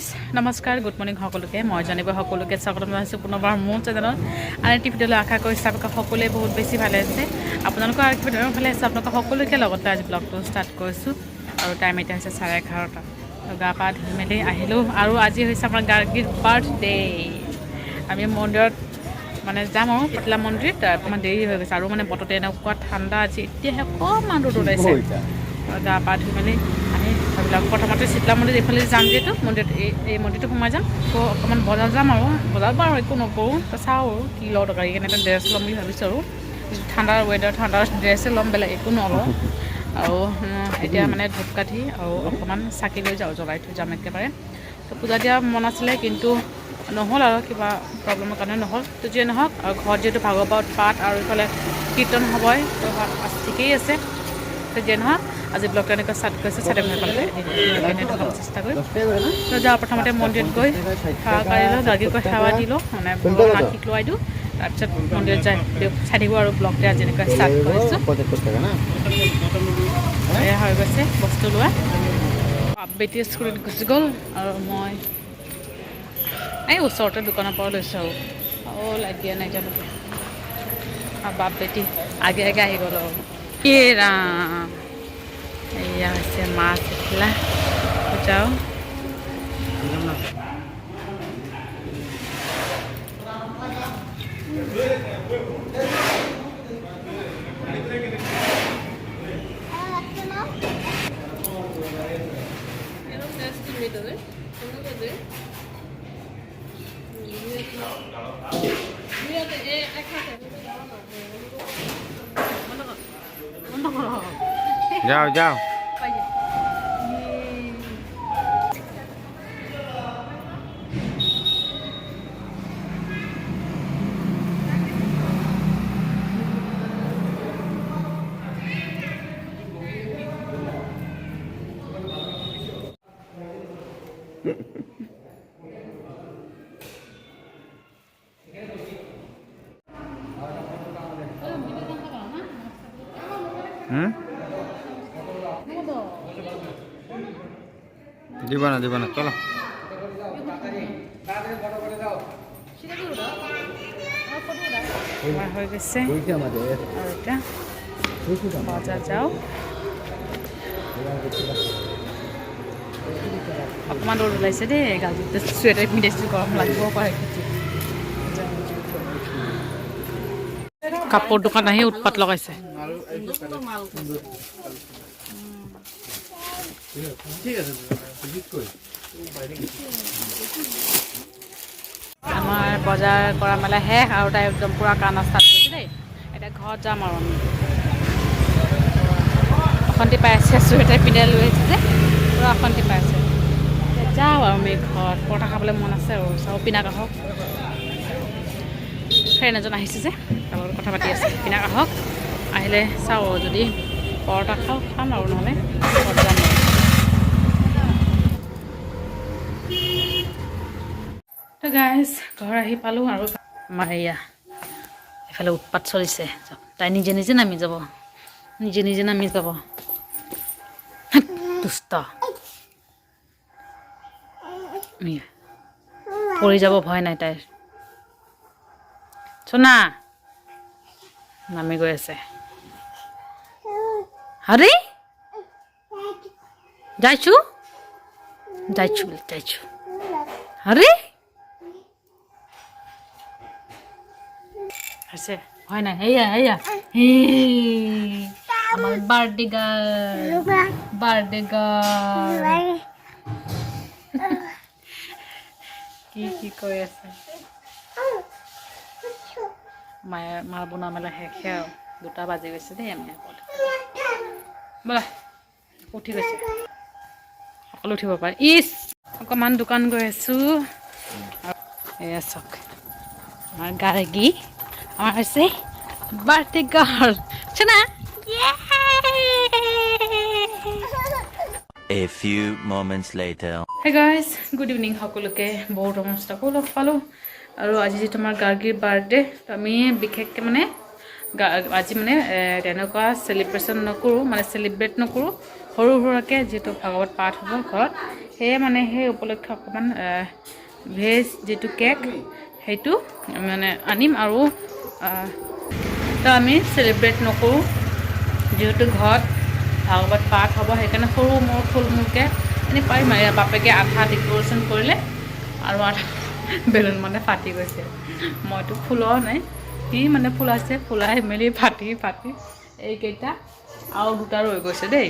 Guys নমস্কাৰ good morning সকলোকে মই জানিব সকলোকে স্বাগতম জনাইছোঁ পুনৰবাৰ মোৰ চেনেলত আৰু এটি ভিডিঅ'লৈ আশা কৰিছোঁ আপোনালোকে সকলোৱে বহুত বেছি ভালে আছে আপোনালোকৰ আৰু ভিডিঅ'ৰ ভালে আছে আপোনালোকৰ সকলোকে লগতে আজি ব্লগটো ষ্টাৰ্ট কৰিছোঁ আৰু টাইম এতিয়া হৈছে 11:30 গা পা ধুই মেলি আহিলোঁ আৰু আজি হৈছে আমাৰ গাৰ্গীৰ বাৰ্থডে আমি মন্দিৰত মানে যাম আৰু পাতলা মন্দিৰ তাৰ অকণমান দেৰি হৈ গৈছে আৰু মানে বতৰটো এনেকুৱা ঠাণ্ডা আজি এতিয়াহে অকণমান ৰ'দ ওলাইছে গা পা ধুই মেলি আমি ভাবিলোঁ প্ৰথমতে চিতলা মন্দিৰ এইফালে যাম যিহেতু মন্দিৰত এই মন্দিৰটো সোমাই যাম আকৌ অকণমান বজাৰ যাম আৰু বজাৰত বাৰু একো নকৰোঁ চাওঁ আৰু কি লওঁ দৰকাৰী কেনেকৈ ড্ৰেছ ল'ম বুলি ভাবিছোঁ আৰু ঠাণ্ডাৰ ৱেডাৰ ঠাণ্ডাৰ ড্ৰেছে ল'ম বেলেগ একো নলওঁ আৰু এতিয়া মানে ধূপকাঠি আৰু অকণমান চাকি লৈ যাওঁ জ্বলাই থৈ যাম একেবাৰে তো পূজা দিয়া মন আছিলে কিন্তু নহ'ল আৰু কিবা প্ৰব্লেমৰ কাৰণে নহ'ল তো যিয়ে নহওক আৰু ঘৰত যিহেতু ভাগৱত পাঠ আৰু ইফালে কীৰ্তন হ'বই তো ঠিকেই আছে তো যিয়ে নহওক আজি ব্লগটো এনেকৈ ষ্টাৰ্ট কৰিছে চাই পালে দেখাব চেষ্টা কৰিম তো যাওঁ প্ৰথমতে মন্দিৰত গৈ সেৱা কৰি লওঁ গাৰ্গীক সেৱা দি লওঁ মানে ভগৱানৰ আশীষ লোৱাই দিওঁ তাৰপিছত মন্দিৰত যাই চাই থাকিব আৰু ব্লগটো আজি এনেকৈ ষ্টাৰ্ট কৰিছোঁ এয়া হৈ গৈছে বস্তু লোৱা বেটি স্কুলত গুচি গ'ল আৰু মই এই ওচৰতে দোকানৰ পৰা লৈছোঁ আৰু লাইট দিয়া নাই এতিয়ালৈকে আৰু বাপ বেটি আগে আগে আহি গ'ল আৰু কি ৰাম এয়া হৈছে মাছ এখিলা যাওঁ যাও যাও দিব না চলো হৈ গৈছে আৰু এতিয়া বজাৰ যাওঁ অকণমান ৰ'দ ওলাইছে দেই গাজীতে চুৱেটাৰ পিন্ধিছোঁ গৰম লাগিব পাৰে কাপোৰ দোকান আহি উৎপাত লগাইছে আমাৰ বজাৰ কৰা মেলা শেষ আৰু তাই একদম পূৰা কান্দা ষ্টাৰ্ট কৰিছে দেই এতিয়া ঘৰত যাম আৰু আমি অশান্তি পাই আছে চুৱেটাৰ পিন্ধাই লৈ আহিছে যে পূৰা অশান্তি পাই আছে যাওঁ আৰু আমি ঘৰত পৰঠা খাবলৈ মন আছে আৰু চাওঁ পিনা কাষক ফ্ৰেণ্ড এজন আহিছে যে তাৰ লগত কথা পাতি আছে পিনা কাষক আহিলে চাওঁ যদি পৰঠা খাম আৰু নহ'লে ঘৰত যাম তো গাইজ ঘৰ আহি পালোঁ আৰু আমাৰ এয়া এফালে উৎপাত চলিছে তাই নিজে নিজে নামি যাব দুষ্ট পৰি যাব ভয় নাই তাইৰ চোনা নামি গৈ আছে আৰে যাইছো আৰে আছে ভয় নাই এয়া আমাৰ বাৰ্থডে গাৰ্ল কি কৈ আছে মাৰ বনোৱা মেলা শেষে আৰু 2টা বাজি গৈছে দেই আমি ব'লা উঠি গৈছে সকলো উঠিব পাৰে অকণমান দোকান গৈ আছোঁ এয়া চাওক আমাৰ গাৰ্গী আমাৰ হৈছে বাৰ্থডে গাৰ্ল চোনা A few moments later. Hey guys, good evening সকলোকে বহুত নমস্কাৰ লগ পালোঁ আৰু আজি যে তোমাৰ গাৰ্গীৰ বাৰ্থডে তো আমি বিশেষকৈ মানে আজি মানে তেনেকুৱা চেলিব্ৰেশ্যন নকৰোঁ মানে চেলিব্ৰেট নকৰোঁ সৰু সুৰাকৈ যিটো ভাগৱত পাঠ হ'ব ঘৰত সেয়ে মানে সেই উপলক্ষে অকণমান ভেজ যিটো কেক সেইটো মানে আনিম আৰু তো আমি চেলিব্ৰেট নকৰোঁ যিহেতু ঘৰত ভাগৱত পাঠ হ'ব সেইকাৰণে সৰু মোৰ থুলমূলকৈ এনেই পাৰিম আৰু বাপেকে আধা ডেক'ৰেশ্যন কৰিলে আৰু আধা বেলুন মানে ফাটি গৈছে মইতো ফুলোৱা নাই সি মানে ফুলাইছে ফুলাই মেলি ফাটি এইকেইটা আৰু দুটা ৰৈ গৈছে দেই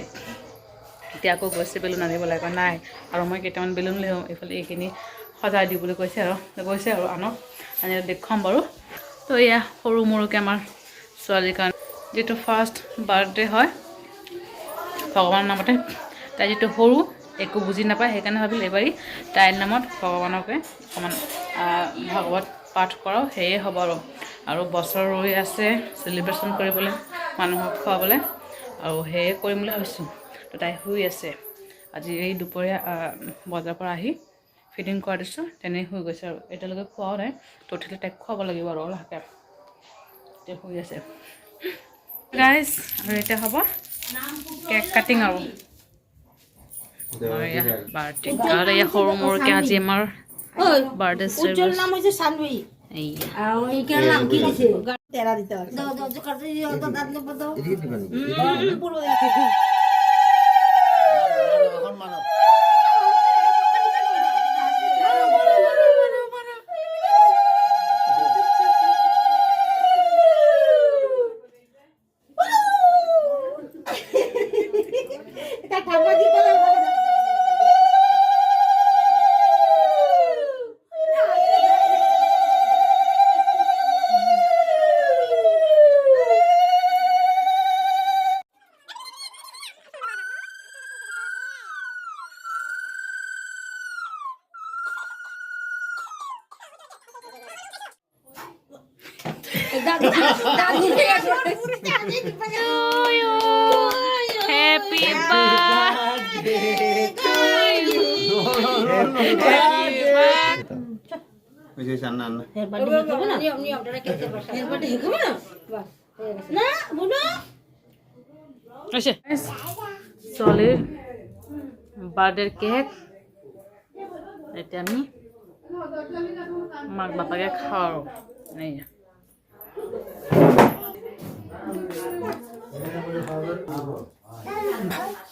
এতিয়া আকৌ গৈছে বেলুন আনিব লাগে নাই আৰু মই কেইটামান বেলুন লৈ আহোঁ এইফালে এইখিনি সজাই দিবলৈ কৈছে আৰু আনক আনিলে দেখুৱাম বাৰু তো এয়া সৰু মৰুকৈ আমাৰ ছোৱালীৰ কাৰণে যিটো ফাৰ্ষ্ট বাৰ্থডে হয় ভগৱানৰ নামতে তাই যিটো সৰু একো বুজি নাপায় সেইকাৰণে ভাবিলোঁ এইবাৰী তাইৰ নামত ভগৱানকে অকণমান ভাগৱত পাঠ কৰাওঁ সেয়ে হ'ব আৰু বছৰ ৰৈ আছে চেলিব্ৰেশ্যন কৰিবলৈ মানুহক খুৱাবলৈ আৰু সেয়ে কৰিম বুলি ভাবিছোঁ তো তাই শুই আছে আজি এই দুপৰীয়া বজাৰৰ পৰা আহি ফিটিং কৰা দিছোঁ তেনেই শুই গৈছে আৰু এতিয়ালৈকে খোৱাও নাই তো উঠিলে তাইক খুৱাব লাগিব আৰু লাহেকৈ এতিয়া শুই আছে গাইজ আৰু এতিয়া হ'ব কেক কাটিং আৰু বাৰ্থডে আৰু এয়া সৰু মৰুকৈ আজি আমাৰ birthday Happy birthday to you. ছোৱালীৰ বাৰ্থডেৰ কেক এতিয়া আমি মাক বাপাকে খাওঁ আৰু এয়া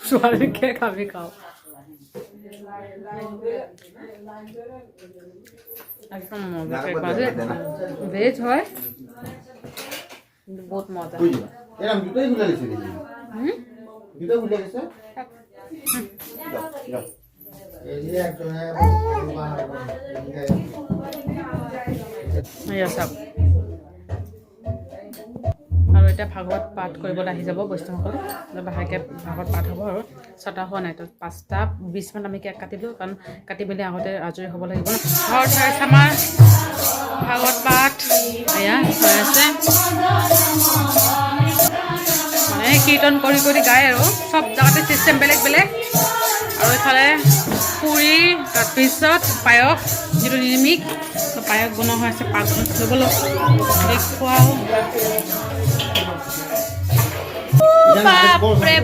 ছোৱালীৰ কেক আমি খাওঁ একদম মজা কেক বাজে ভেজ হয় বহুত মজা আৰু এতিয়া ভাগৱত পাঠ কৰিবলৈ আহি যাব বৈষ্ণৱসকল লাহেকৈ ভাগৱত পাঠ হ'ব আৰু ছটা হোৱা নাই তো 5:20 আমি কেক কাটিলোঁ কাৰণ কাটি মেলি আগতে আজৰি হ'ব লাগিব ঘৰত চাইছে আমাৰ ভাগৱত পাঠ এয়া হৈ আছে মানে কীৰ্তন কৰি গায় আৰু চব জেগাতে চিষ্টেম বেলেগ আৰু এইফালে পুৰি তাৰপিছত পায়স যিটো নিৰামিষ পায়স বনোৱা হৈ আছে পাক ল'বলৈ দেখুৱাও বাপৰে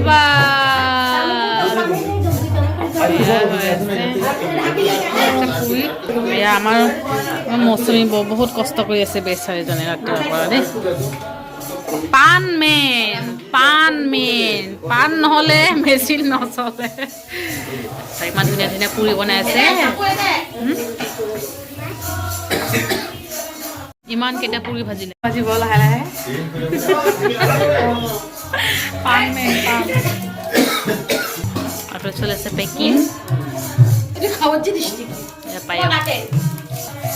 এয়া আমাৰ মৌচুমী বহুত কষ্ট কৰি আছে বেচাৰীজনে ৰাতিপুৱাৰ পৰা দেই পাণ নহ'লে মেচিন নচলে ইমান ধুনীয়া পুৰি বনাই আছে ইমান কেইটা পুৰি ভাজিব লাহে আৰু চলি আছে পেকিং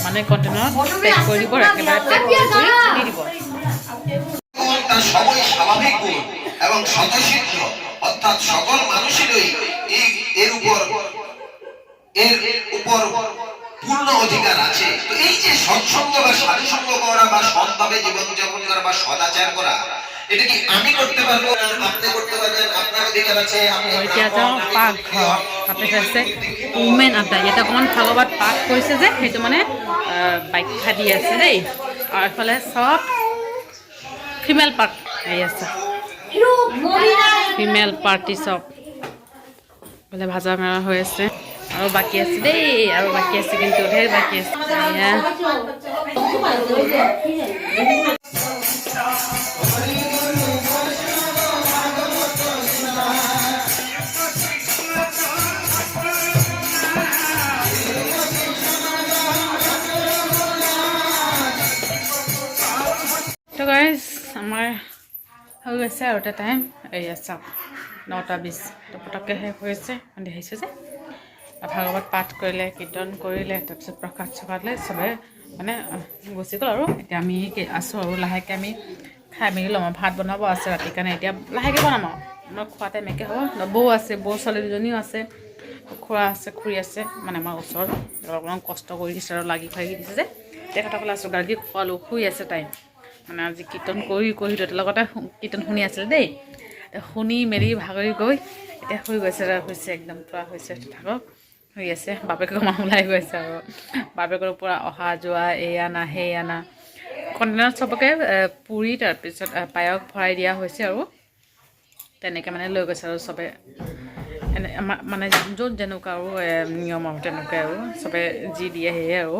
মানে কণ্টেইনাৰত পেক কৰি দিব একেবাৰে পেক কৰি দি দিব সবই স্বাভাবিক গুণ এবং স্বতঃসিদ্ধ অর্থাৎ সকল মানুষেরই এর উপর পূর্ণ অধিকার আছে তো এই যে সৎসঙ্গ বা সাধুসঙ্গ করা বা সৎভাবে জীবনযাপন করা বা সদাচার করা এটা কি আমি করতে পারবো আপনি করতে পারবেন আপনার অধিকার আছে এতিয়া যাওঁ পাকঘৰ তাতে হৈছে উমেন আড্ডা ইয়াত অকণমান ভাগৱত পাঠ কৰিছে যে সেইটো মানে ব্যাখ্যা দি আছে দেই আৰু এইফালে চব ফিমেল পাৰ্ট এই আছে ফিমেল পাৰ্টি চব বোলে ভাজা মেলা হৈ আছে আৰু বাকী আছে দেই আৰু বাকী আছে কিন্তু ঢেৰ বাকী আছে তো গাইজ আমাৰ হৈ গৈছে আৰু এটা টাইম এয়া চাওক 9:20 তো পটককৈ শেষ হৈছে দেখিছোঁ যে ভাগৱত পাঠ কৰিলে কীৰ্তন কৰিলে তাৰপিছত প্ৰসাদ চকালে চবে মানে গুচি গ'ল আৰু এতিয়া আমি আছোঁ আৰু লাহেকৈ আমি খাই মেলি ল'ম ভাত বনাব আছে ৰাতিৰ কাৰণে এতিয়া লাহেকৈ বনাম আৰু আমাৰ খোৱা টাইম একে হ'ব বৌ আছে বৌ ছোৱালী দুজনীও আছে খুৰা আছে খুৰী আছে মানে আমাৰ ওচৰত অলপমান কষ্ট কৰি দিছে আৰু লাগি ভাগি দিছে যে তেখেতসকলে আছোঁ গাৰ্গী খোৱালোঁ শুই আছে টাইম মানে আজি কীৰ্তন কৰি দেউতাৰ লগতে কীৰ্তন শুনি আছিলে দেই শুনি মেলি ভাগৰি গৈ এতিয়া শুই গৈছে হৈছে একদম পূৰা হৈছে থাকক হৈ আছে বাপেকৰ মা ওলাই গৈছে আৰু বাপেকৰ পূৰা অহা যোৱা এয়া না সেয়া না কণ্টেইনাৰত চবকে পুৰি তাৰপিছত পায়স ভৰাই দিয়া হৈছে আৰু তেনেকৈ মানে লৈ গৈছে আৰু চবে এনে মানে য'ত যেনেকুৱা আৰু নিয়ম আৰু তেনেকুৱাই আৰু চবে যি দিয়ে সেয়ে আৰু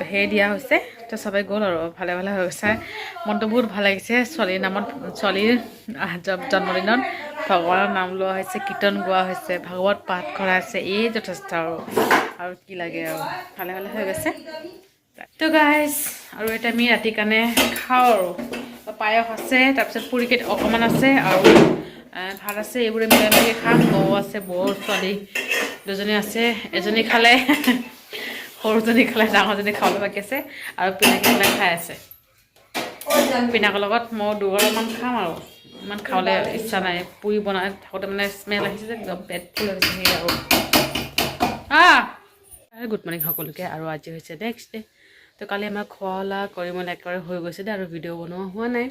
সেই দিয়া হৈছে তো চবে গ'ল আৰু ভালে ভালে হৈ গৈছে মনটো বহুত ভাল লাগিছে ছোৱালীৰ নামত ছোৱালীৰ জন্মদিনত ভগৱানৰ নাম লোৱা হৈছে কীৰ্তন গোৱা হৈছে ভাগৱত পাঠ কৰা হৈছে এই যথেষ্ট আৰু কি লাগে আৰু ভালে ভালে হৈ গৈছে তো গাইজ আৰু এতিয়া আমি ৰাতিৰ কাৰণে খাওঁ আৰু পায়স আছে তাৰপিছত পুৰি অকণমান আছে আৰু ভাত আছে এইবোৰে মিলাই মেলি খাম বৌ আছে বৌৰ ছোৱালী দুজনী আছে এজনী খালে সৰুজনী খালে ডাঙৰজনী খাবলৈ বাকী আছে আৰু পিনাকি খালে খাই আছে পিনাকৰ লগত মই দুগৰামান খাম আৰু ইমান খাবলৈ ইচ্ছা নাই পুৰি বনাই থাকোঁতে মানে স্মেল আহিছে যে একদম পেট ফুল হৈছে সেই আৰু গুড মৰ্ণিং সকলোকে আৰু আজি হৈছে নেক্সট ডে তো কালি আমাৰ খোৱা লোৱা কৰি মেলি একেবাৰে হৈ গৈছে দেই আৰু ভিডিঅ' বনোৱা হোৱা নাই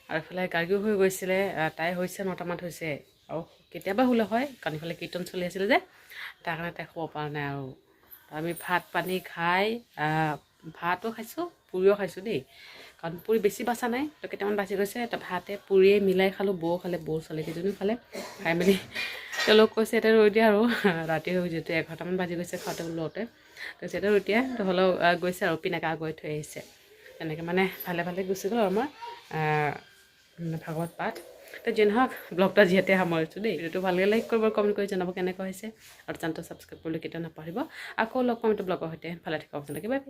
আৰু এইফালে গাৰ্গীও হৈ গৈছিলে তাই হৈছে 9টামান হৈছে আৰু কেতিয়াবা শুলে হয় কাৰণ ইফালে কীৰ্তন চলি আছিলে যে তাৰ কাৰণে তাই শুব পৰা নাই আৰু আমি ভাত পানী খাই ভাতো খাইছোঁ পুৰিও খাইছোঁ দেই কাৰণ পুৰি বেছি বাচা নাই তো কেইটামান বাচি গৈছে ভাতে পুৰিয়ে মিলাই খালোঁ বৌ খালে বৌ ছোৱালীকেইজনীও খালে খাই মেলি তেওঁলোক কৈছে এতিয়া ৰৈ দিয়া আৰু ৰাতি হৈ যিহেতু 11টামান বাজি গৈছে খাওঁতে লওঁতে কৈছে এতিয়া ৰৈ দিয়া তো হ'লেও গৈছে আৰু পিনাকা আগুৱাই থৈ আহিছে তেনেকৈ মানে ভালে ভালে গুচি গ'ল আৰু আমাৰ ভাগৱত পাঠ তো যি নহওক ব্লগটা যিহেতু সামৰিছোঁ দেই ভিডিঅ'টো ভালকৈ লাইক কৰিব কমেণ্ট কৰি জনাব কেনেকুৱা হৈছে আৰু চেনেলটো ছাবস্ক্ৰাইব কৰিবলৈ কেতিয়াও নাপাহৰিব আকৌ লগ পাম এইটো ব্লগৰ সৈতে ভালে থাকক আপোনালোকে বাই বাই